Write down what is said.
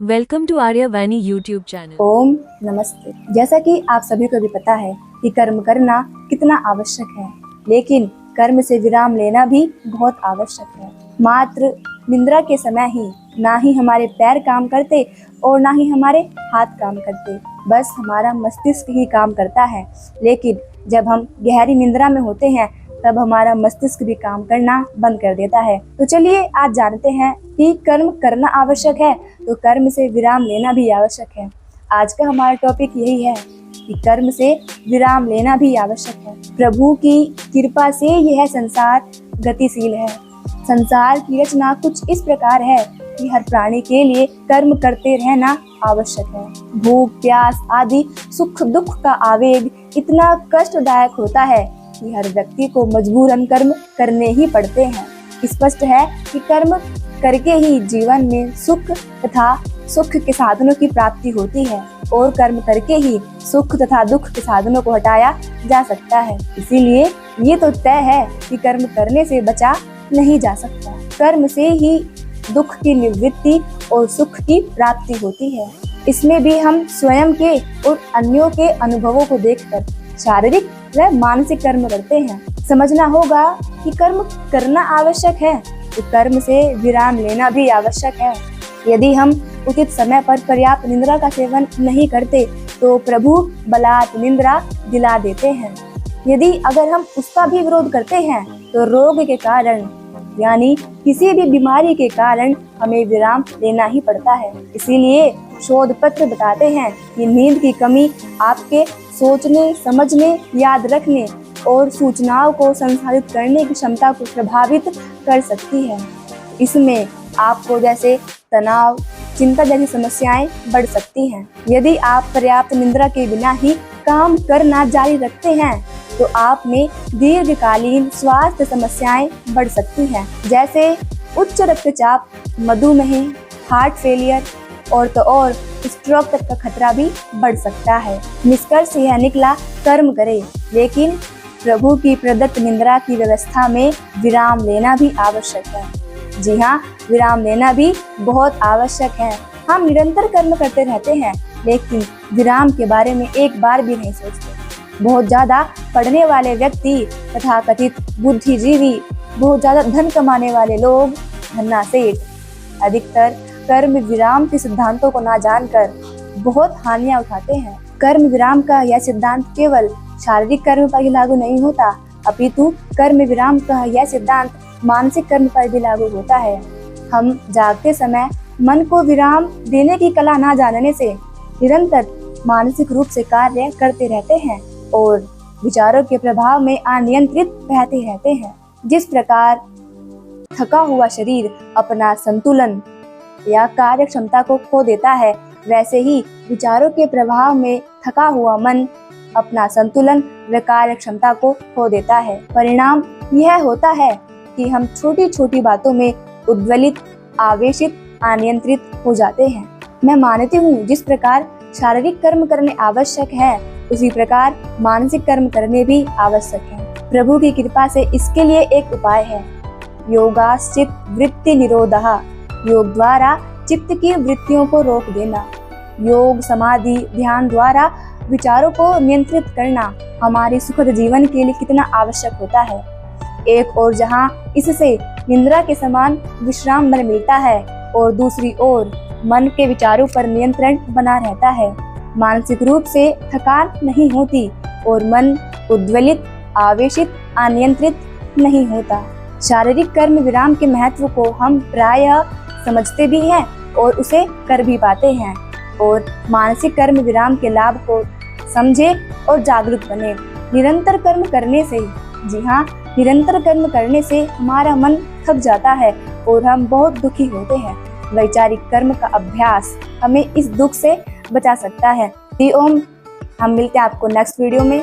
Welcome to Aryavani YouTube channel. Om नमस्ते। जैसा कि आप सभी को भी पता है कि कर्म करना कितना आवश्यक है, लेकिन कर्म से विराम लेना भी बहुत आवश्यक है। मात्र निद्रा के समय ही ना ही हमारे पैर काम करते और ना ही हमारे हाथ काम करते, बस हमारा मस्तिष्क ही काम करता है। लेकिन जब हम गहरी निद्रा में होते हैं तब हमारा मस्तिष्क भी काम करना बंद कर देता है। तो चलिए आज जानते हैं कि कर्म करना आवश्यक है तो कर्म से विराम लेना भी आवश्यक है। आज का हमारा टॉपिक यही है कि कर्म से विराम लेना भी आवश्यक है। प्रभु की कृपा से यह संसार गतिशील है। संसार की रचना कुछ इस प्रकार है कि हर प्राणी के लिए कर्म करते रहना आवश्यक है। भूख प्यास आदि सुख दुख का आवेग इतना कष्टदायक होता है कि हर व्यक्ति को मजबूरन कर्म करने ही पड़ते हैं। स्पष्ट है कि कर्म करके ही जीवन में सुख तथा सुख के साधनों की प्राप्ति होती है और कर्म करके ही सुख तथा दुख के साधनों को हटाया जा सकता है। इसीलिए ये तो तय है कि कर्म करने से बचा नहीं जा सकता। कर्म से ही दुख की निवृत्ति और सुख की प्राप्ति होती है। इसमें भी हम स्वयं के और अन्यों के अनुभवों को देखकर शारीरिक व मानसिक कर्म करते हैं। समझना होगा कि कर्म करना आवश्यक है तो कर्म से विराम लेना भी आवश्यक है। यदि हम उचित समय पर पर्याप्त निद्रा का सेवन नहीं करते तो प्रभु बलात् निद्रा दिला देते हैं। यदि अगर हम उसका भी विरोध करते हैं तो रोग के कारण यानी किसी भी बीमारी के कारण हमें विराम लेना ही पड़ता है। इसीलिए शोध पत्र बताते हैं कि नींद की कमी आपके सोचने, समझने, याद रखने और सूचनाओं को संसाधित करने की क्षमता को प्रभावित कर सकती है। इसमें आपको जैसे तनाव, चिंता जैसी समस्याएं बढ़ सकती हैं। यदि आप पर्याप्त निद्रा के बिना ही काम करना जारी रखते हैं तो आप में दीर्घकालीन स्वास्थ्य समस्याएं बढ़ सकती हैं, जैसे उच्च रक्तचाप, मधुमेह, हार्ट फेलियर और स्ट्रोक तक का खतरा भी बढ़ सकता है। निष्कर्ष यह निकला, कर्म करें लेकिन प्रभु की प्रदत्त निद्रा की व्यवस्था में विराम लेना भी आवश्यक है। जी हाँ, विराम लेना भी बहुत आवश्यक है। हम निरंतर कर्म करते रहते हैं लेकिन विराम के बारे में एक बार भी नहीं सोचते। बहुत ज्यादा पढ़ने वाले व्यक्ति तथा कथित बुद्धिजीवी, बहुत ज्यादा धन कमाने वाले लोग, धन्ना सेठ, अधिकतर कर्म विराम के सिद्धांतों को ना जानकर बहुत हानियां उठाते हैं। कर्म विराम का यह सिद्धांत केवल शारीरिक कर्म पर ही लागू नहीं होता, अपितु कर्म विराम का यह सिद्धांत मानसिक कर्म पर भी लागू होता है। हम जागते समय मन को विराम देने की कला ना जानने से निरंतर मानसिक रूप से कार्य करते रहते हैं और विचारों के प्रभाव में अनियंत्रित बहते रहते हैं। जिस प्रकार थका हुआ शरीर अपना संतुलन या कार्य क्षमता को खो देता है, वैसे ही विचारों के प्रभाव में थका हुआ मन अपना संतुलन व कार्य क्षमता को खो देता है। परिणाम यह होता है कि हम छोटी छोटी बातों में उद्वेलित, आवेशित, अनियंत्रित हो जाते हैं। मैं मानती हूँ जिस प्रकार शारीरिक कर्म करने आवश्यक है उसी प्रकार मानसिक कर्म करने भी आवश्यक है। प्रभु की कृपा से इसके लिए एक उपाय है, योगाश्चित वृत्ति निरोधः। योग द्वारा चित्त की वृत्तियों को रोक देना। योग, समाधि, ध्यान द्वारा विचारों को नियंत्रित करना हमारे सुखद जीवन के लिए कितना आवश्यक होता है। एक और जहाँ इससे निद्रा के समान विश्राम मन मिलता है और दूसरी ओर मन के विचारों पर नियंत्रण बना रहता है। मानसिक रूप से थकान नहीं होती और मन उद्वेलित, आवेशित, अनियंत्रित नहीं होता। शारीरिक कर्म विराम के महत्व को हम प्रायः समझते भी हैं और उसे कर भी पाते हैं, और मानसिक कर्म विराम के लाभ को समझे और जागरूक बने। निरंतर कर्म करने से, जी हाँ, निरंतर कर्म करने से हमारा मन थक जाता है और हम बहुत दुखी होते हैं। वैचारिक कर्म का अभ्यास हमें इस दुख से बचा सकता है। ओम। हम मिलते हैं आपको नेक्स्ट वीडियो में।